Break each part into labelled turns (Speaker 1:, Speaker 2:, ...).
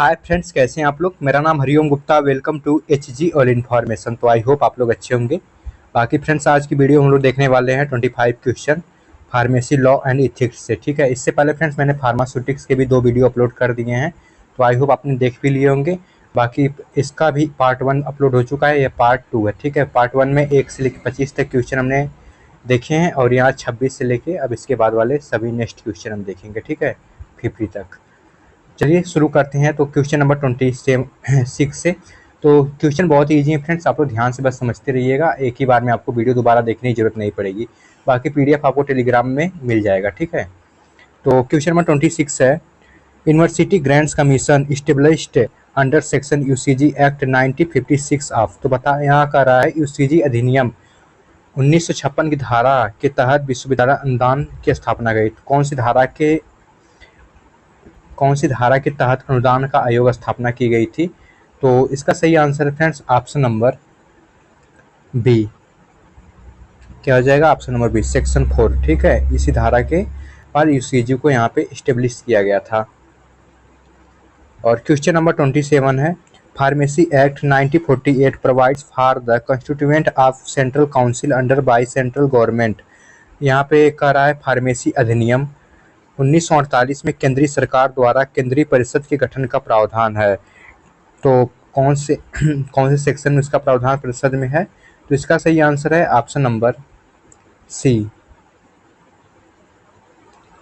Speaker 1: Hi friends, कैसे हैं आप लोग। मेरा नाम Hariom Gupta. Welcome to HG all information. तो आई होप आप लोग अच्छे होंगे। बाकी फ्रेंड्स, आज की वीडियो हम लोग देखने वाले हैं 25 question pharmacy law and ethics से। ठीक है, इससे पहले फ्रेंड्स मैंने फार्मास्यूटिक्स के भी 2 वीडियो अपलोड कर दिए हैं, तो आई होप आपने देख भी लिए होंगे। बाकी इसका भी पार्ट 1 अपलोड हो चुका है, यह पार्ट 2 है। ठीक है, पार्ट 1 में 1 से लेकर 25 तक क्वेश्चन हमने देखे हैं और यहाँ 26 से लेके अब इसके बाद वाले सभी नेक्स्ट क्वेश्चन हम देखेंगे। ठीक है, 50 तक। चलिए शुरू करते हैं। तो क्वेश्चन नंबर 26 से। तो क्वेश्चन बहुत ही ईजी है फ्रेंड्स, आप लोग ध्यान से बस समझते रहिएगा। एक ही बार में आपको वीडियो दोबारा देखने की जरूरत नहीं पड़ेगी। बाकी पीडीएफ आपको टेलीग्राम में मिल जाएगा। ठीक है, तो क्वेश्चन नंबर 26 है, university grants commission established under section UCG act 1956 of. तो बता यहाँ का रहा है यूसीजी अधिनियम 1956 की धारा के तहत विश्वविद्यालय अनुदान की स्थापना गई। कौन सी धारा के तहत अनुदान का आयोग स्थापना की गई थी। तो इसका सही आंसर है फ्रेंड्स ऑप्शन नंबर बी। क्या हो जाएगा? Option number B, section 4। ठीक है, इसी धारा के बाद यूसीजी को यहाँ पे स्टेब्लिश किया गया था। और क्वेश्चन नंबर 27 है, pharmacy act 1948 provides for the constituent of central council under by central government. यहाँ पे कह रहा है फार्मेसी अधिनियम 1948 में केंद्रीय सरकार द्वारा केंद्रीय परिषद के गठन का प्रावधान है। तो कौन से सेक्शन में इसका प्रावधान परिषद में है? तो इसका सही आंसर है option number C,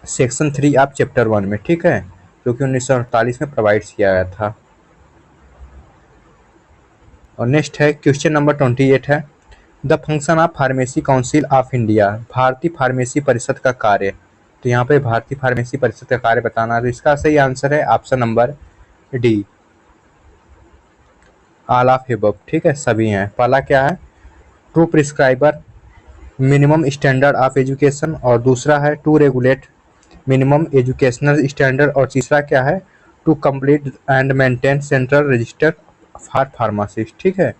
Speaker 1: section 3 of chapter 1 में। ठीक है, जो कि 1948 में प्रोवाइड किया गया था। और नेक्स्ट है क्वेश्चन नंबर 28 है, the function of pharmacy council of India. भारतीय फार्मेसी परिषद का कार्य। तो यहाँ पे भारतीय फार्मेसी परिषद का कार्य बताना है। तो इसका सही आंसर है option number D, all of above. ठीक है, सभी हैं। पहला क्या है? To prescriber minimum standard of education, और दूसरा है to regulate minimum educational standard, और तीसरा क्या है? To complete and maintain central register for pharmacist. ठीक है,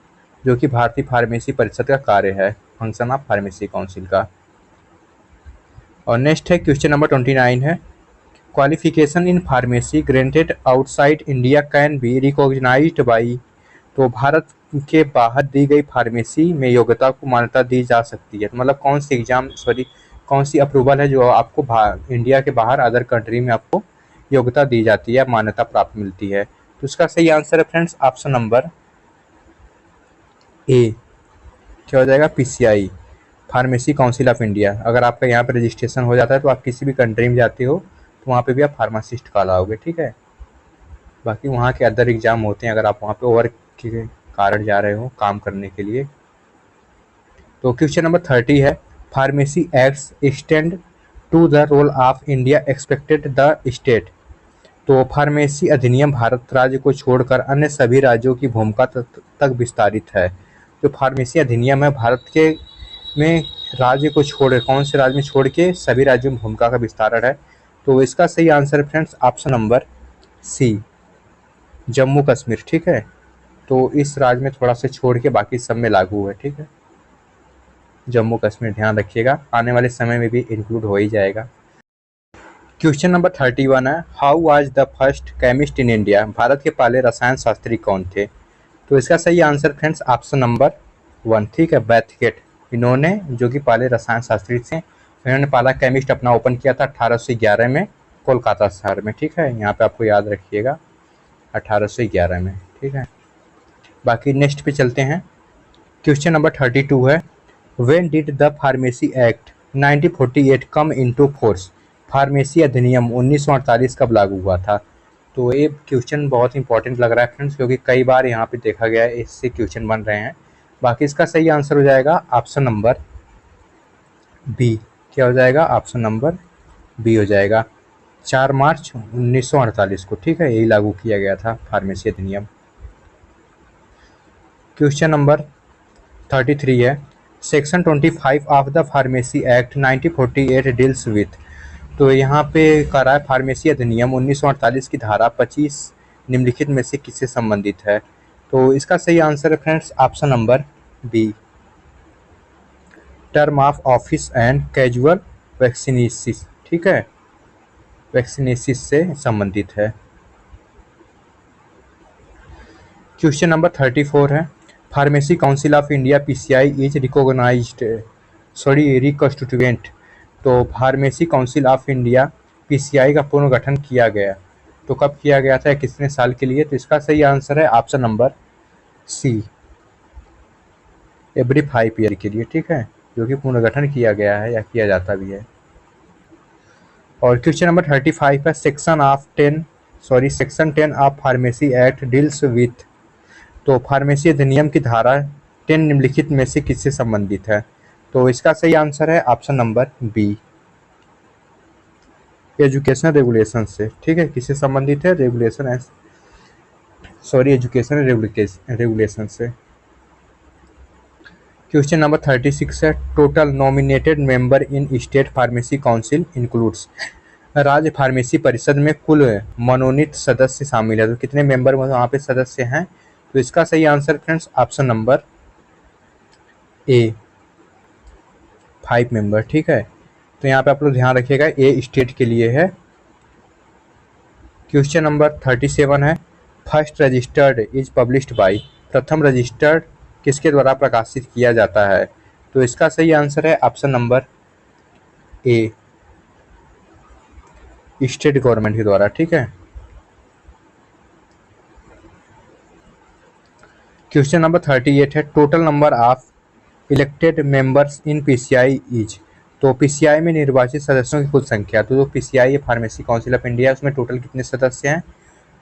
Speaker 1: जो कि भारतीय फार्मेसी परिषद का कार्य है, फंक्शन ऑफ फार्मेसी काउंसिल का। और नेक्स्ट है क्वेश्चन नंबर 29 है, qualification in pharmacy granted outside India can be recognized by. तो भारत के बाहर दी गई फार्मेसी में योग्यता को मान्यता दी जा सकती है। तो मतलब कौन सी अप्रूवल है जो आपको इंडिया के बाहर अदर कंट्री में आपको योग्यता दी जाती है, मान्यता प्राप्त मिलती है। तो इसका सही आंसर है फ्रेंड्स ऑप्शन नंबर ए। क्या हो जाएगा? PCI, pharmacy council of India. अगर आपका यहाँ पे रजिस्ट्रेशन हो जाता है तो आप किसी भी कंट्री में जाते हो तो वहाँ पे भी आप फार्मासिस्ट कहलाओगे। ठीक है, बाकी वहाँ के अदर एग्जाम होते हैं अगर आप वहाँ पे वर्क के कारण जा रहे हो काम करने के लिए। तो क्वेश्चन नंबर 30 है, pharmacy acts extend to the role of India expected the state. तो फार्मेसी अधिनियम भारत राज्य को छोड़कर अन्य सभी राज्यों की भूमिका तक विस्तारित है। जो फार्मेसी अधिनियम है भारत के में राज्य को छोड़, कौन से राज्य में छोड़ के सभी राज्यों में भूमिका का विस्तारण है। तो इसका सही आंसर है friends option number C, Jammu Kashmir. ठीक है, तो इस राज्य में थोड़ा सा छोड़ के बाकी सब में लागू है। ठीक है, जम्मू कश्मीर ध्यान रखिएगा, आने वाले समय में भी इंक्लूड हो ही जाएगा। क्वेश्चन नंबर 31 है, how was the first chemist in India. Bharat के पहले रसायन शास्त्री कौन थे। तो इसका सही आंसर फ्रेंड्स ऑप्शन नंबर 1। ठीक है, बैथगेट। इन्होंने, जो कि पहले रसायन शास्त्री थे, इन्होंने पहला केमिस्ट अपना ओपन किया था 1811 में कोलकाता शहर में। ठीक है, यहाँ पे आपको याद रखिएगा 1811 में। ठीक है, बाकी नेक्स्ट पे चलते हैं। क्वेश्चन नंबर 32 है, when did the pharmacy act 1948 come into force. Pharmacy अधिनियम 1948 कब लागू हुआ था। तो ये क्वेश्चन बहुत इंपॉर्टेंट लग रहा है फ्रेंड्स, क्योंकि कई बार यहाँ पे देखा गया है इससे क्वेश्चन बन रहे हैं। बाकी इसका सही आंसर हो जाएगा ऑप्शन नंबर बी। क्या हो जाएगा? ऑप्शन नंबर बी हो जाएगा, 4 मार्च 1948 को। ठीक है, यही लागू किया गया था फार्मेसी अधिनियम। क्वेश्चन नंबर 33 है, section 25 of the pharmacy act 1948 deals with. तो यहाँ पे कह रहा है फार्मेसी अधिनियम 1948 की धारा 25 निम्नलिखित में से किससे संबंधित है। तो इसका सही आंसर है friends option number B, term of office and casual vacancies. ठीक है, वैक्सीनेसिस से संबंधित है। क्वेश्चन नंबर 34 है, pharmacy council of India PCI is recognized reconstituted. तो pharmacy council of India PCI का पुनर्गठन किया गया, तो कब किया गया था, कितने साल के लिए? तो इसका सही आंसर है option number C, every 5 year के लिए, ठीक है, जो कि पुनर्गठन किया गया है या किया जाता भी है। और क्वेश्चन नंबर 35 है, section 10 of pharmacy act deals with. तो फार्मेसी अधिनियम की धारा 10 निम्नलिखित में से किससे संबंधित है? तो इसका सही आंसर है option number B, education regulation से, ठीक है, किससे संबंधित है? एजुकेशन रेगुलेशन से। क्वेश्चन नंबर 36 है, total nominated member in state pharmacy council includes. राज्य फार्मेसी परिषद में कुल मनोनीत सदस्य शामिल है, तो कितने मेंबर वहाँ पे सदस्य हैं? तो इसका सही आंसर फ्रेंड्स ऑप्शन नंबर ए, 5 मेंबर, ठीक है। तो यहाँ पे आप लोग ध्यान रखिएगा, ए स्टेट के लिए है। क्वेश्चन नंबर 37 है, first registered is published by. प्रथम रजिस्टर्ड किसके द्वारा प्रकाशित किया जाता है? तो इसका सही आंसर है ऑप्शन नंबर ए, स्टेट गवर्नमेंट के द्वारा, ठीक है। क्वेश्चन नंबर 38 है, total number of elected members in PCI is. तो पीसीआई में निर्वाचित सदस्यों की कुल संख्या, तो जो PCI pharmacy council of India, उसमें टोटल कितने सदस्य हैं?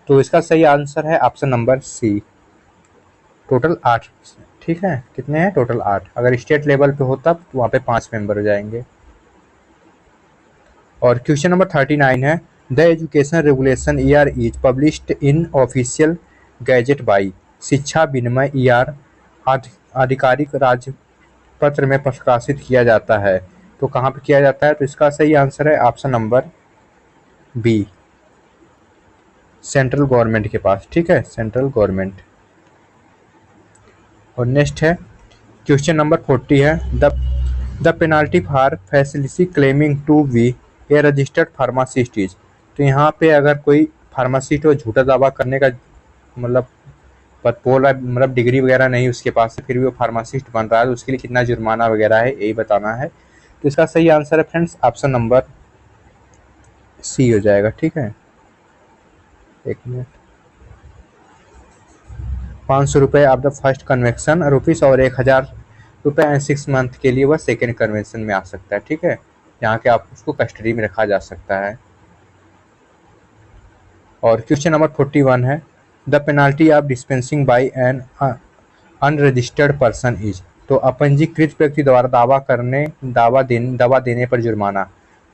Speaker 1: तो इसका सही आंसर है ऑप्शन नंबर सी, टोटल 8, ठीक है। कितने हैं? टोटल 8। अगर स्टेट लेवल पे होता तो वहाँ पे 5 मेंबर हो जाएंगे। और क्वेश्चन नंबर 39 है, the education regulation ER is published in official gazette by. शिक्षा विनिमय ईआर आधिकारिक राजपत्र में प्रकाशित किया जाता है, तो कहाँ पे किया जाता है? तो इसका सही आंसर है option number B, central government के पास, ठीक है, सेंट्रल गवर्नमेंट। और नेक्स्ट है क्वेश्चन नंबर 40 है, the penalty for facility claiming to be a registered pharmacist is. तो यहाँ पे अगर कोई फार्मासिस्ट हो, झूठा दावा करने का मतलब बोल रहा है, मतलब डिग्री वगैरह नहीं उसके पास, फिर भी वो फार्मासिस्ट बन रहा है, तो उसके लिए कितना जुर्माना वगैरह है, यही बताना है। तो इसका सही आंसर है फ्रेंड्स ऑप्शन नंबर सी हो जाएगा, ठीक है। एक मिनट, 500 रुपये of the first convection rupees और 1000 रुपये एंड 6 मंथ के लिए वह सेकेंड कन्वेंशन में आ सकता है, ठीक है, यहाँ के आप उसको कस्टडी में रखा जा सकता है। और क्वेश्चन नंबर 41 है, the penalty of dispensing by an unregistered person is. तो अपंजीकृत व्यक्ति द्वारा दवा देने पर जुर्माना।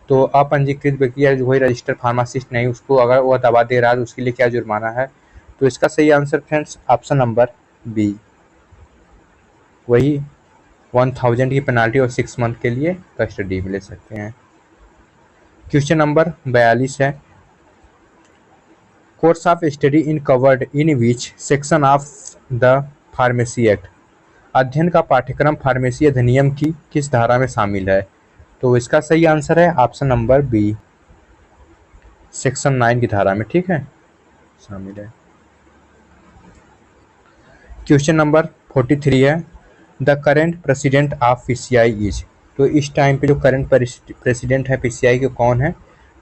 Speaker 1: तो अपंजीकृत व्यक्ति या वही रजिस्टर्ड फार्मासिस्ट नहीं, उसको अगर वह दवा दे रहा है तो उसके लिए क्या जुर्माना है? तो इसका सही answer friends option number B, वही 1000 की पेनाल्टी और 6 मंथ के लिए कस्टडी में ले सकते हैं। क्वेश्चन नंबर 42 है, course of study in covered in which section of the pharmacy act. अध्ययन का पाठ्यक्रम फार्मेसी अधिनियम की किस धारा में शामिल है? तो इसका सही आंसर है ऑप्शन नंबर बी, सेक्शन 9 की धारा में, ठीक है, शामिल है। क्वेश्चन नंबर 43 है, the current president of PCI is. तो इस टाइम पे जो करेंट प्रेसिडेंट है पीसीआई के कौन है?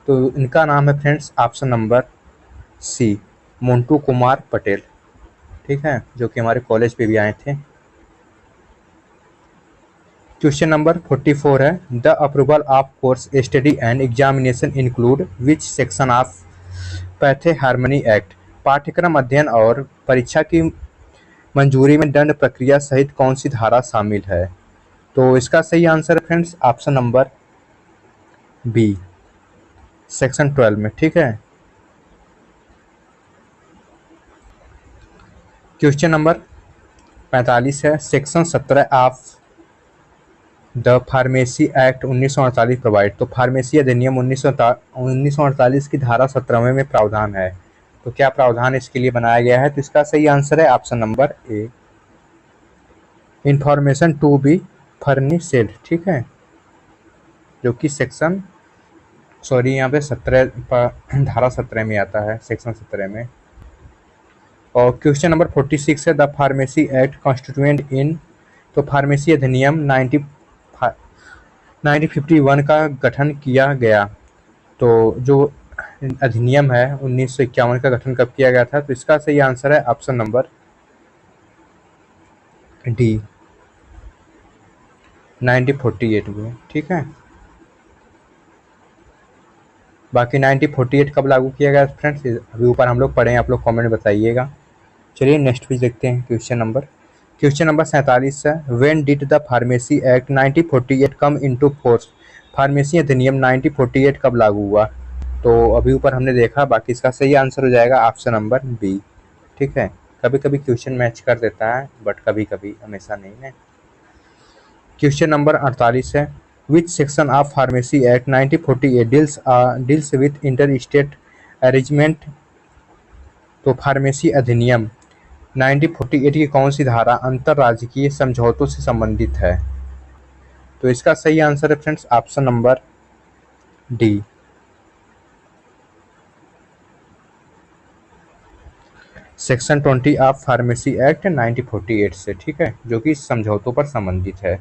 Speaker 1: तो इनका नाम है friends option number C, Montu Kumar Patel, ठीक है, जो कि हमारे कॉलेज पे भी आए थे। क्वेश्चन नंबर 44 है, the approval of course study and examination include which section of pharmacy act. पाठ्यक्रम अध्ययन और परीक्षा की मंजूरी में दंड प्रक्रिया सहित कौन सी धारा शामिल है? तो इसका सही आंसर है friends option number B, section 12 में, ठीक है। क्वेश्चन नंबर 45 है, section 17 of the pharmacy act 1948 provide. तो फार्मेसी अधिनियम 1948 की धारा 17 में प्रावधान है, तो क्या प्रावधान इसके लिए बनाया गया है? तो इसका सही आंसर है option number A, information to be furnished, ठीक है, जो कि यहाँ पे 17 धारा 17 में आता है, सेक्शन 17 में। और क्वेश्चन नंबर 46 है, द फार्मेसी एक्ट कॉन्स्टिट्यूएंट इन। तो फार्मेसी अधिनियम 1951 का गठन किया गया। तो जो अधिनियम है 1951 का गठन कब किया गया था? तो इसका सही आंसर है ऑप्शन नंबर डी, 1948 में। ठीक है, बाकी 1948 कब लागू किया गया फ्रेंड्स, अभी ऊपर हम लोग पढ़े हैं, आप लोग कमेंट में बताइएगा। चलिए नेक्स्ट पेज देखते हैं। क्वेश्चन नंबर 47 है, when did the pharmacy act 1948 come into force. Pharmacy अधिनियम 1948 कब लागू हुआ? तो अभी ऊपर हमने देखा, बाकी इसका सही आंसर हो जाएगा ऑप्शन नंबर बी। ठीक है, कभी कभी क्वेश्चन मैच कर देता है, बट कभी कभी, हमेशा नहीं है। क्वेश्चन नंबर 48 है, विच section of pharmacy act 1948 deals with inter state arrangement. तो फार्मेसी अधिनियम 1948 की कौन सी धारा अंतरराज्यीय समझौतों से संबंधित है? तो इसका सही आंसर है friends option number D, section 20 of pharmacy act 1948 से। ठीक है, जो कि समझौतों पर संबंधित है।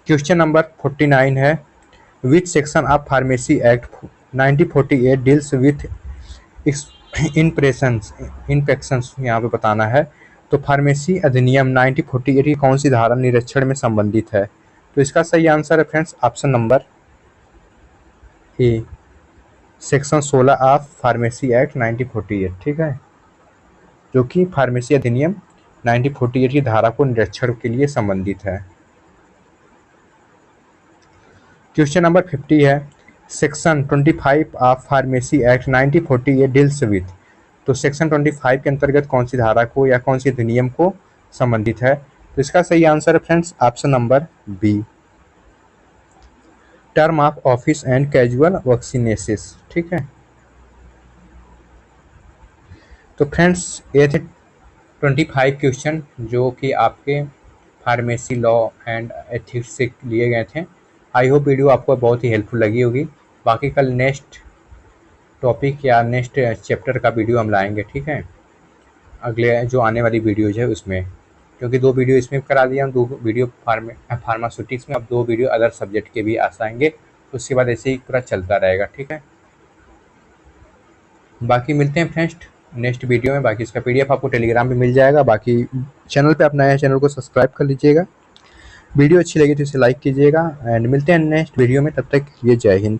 Speaker 1: क्वेश्चन नंबर 49 है, विच section of pharmacy act 1948 deals with infections यहाँ पे बताना है। तो फार्मेसी अधिनियम 1948 की कौन सी धारा निरीक्षण में संबंधित है? तो इसका सही आंसर है friends option number A, section 16 of pharmacy act 1948। ठीक है, जो कि फार्मेसी अधिनियम 1948 की धारा को निरीक्षण के लिए संबंधित है। क्वेश्चन नंबर 50 है, section 25 of pharmacy act 1948 deals with. तो सेक्शन 25 के अंतर्गत कौन सी धारा को या कौन सी अधिनियम को संबंधित है? तो इसका सही आंसर है friends option number B, term of office and casual vacancies. ठीक है, तो फ्रेंड्स ये थे 25 क्वेश्चन जो कि आपके फार्मेसी लॉ एंड एथिक्स से लिए गए थे। आई होप वीडियो आपको बहुत ही हेल्पफुल लगी होगी। बाकी कल नेक्स्ट टॉपिक या नेक्स्ट चैप्टर का वीडियो हम लाएंगे। ठीक है, अगले जो आने वाली वीडियोज है उसमें, क्योंकि 2 वीडियो इसमें करा दिया हम, 2 वीडियो फार्मास्यूटिक्स में, अब 2 वीडियो अदर सब्जेक्ट के भी आएंगे। उसके बाद ऐसे ही पूरा चलता रहेगा। ठीक है, बाकी मिलते हैं फ्रेंड्स नेक्स्ट वीडियो में। बाकी इसका PDF आपको टेलीग्राम पे मिल जाएगा। बाकी चैनल पे आप नए हैं, चैनल को सब्सक्राइब कर लीजिएगा। वीडियो अच्छी लगी तो इसे लाइक कीजिएगा, एंड मिलते हैं नेक्स्ट वीडियो में। तब तक ये जय हिंद।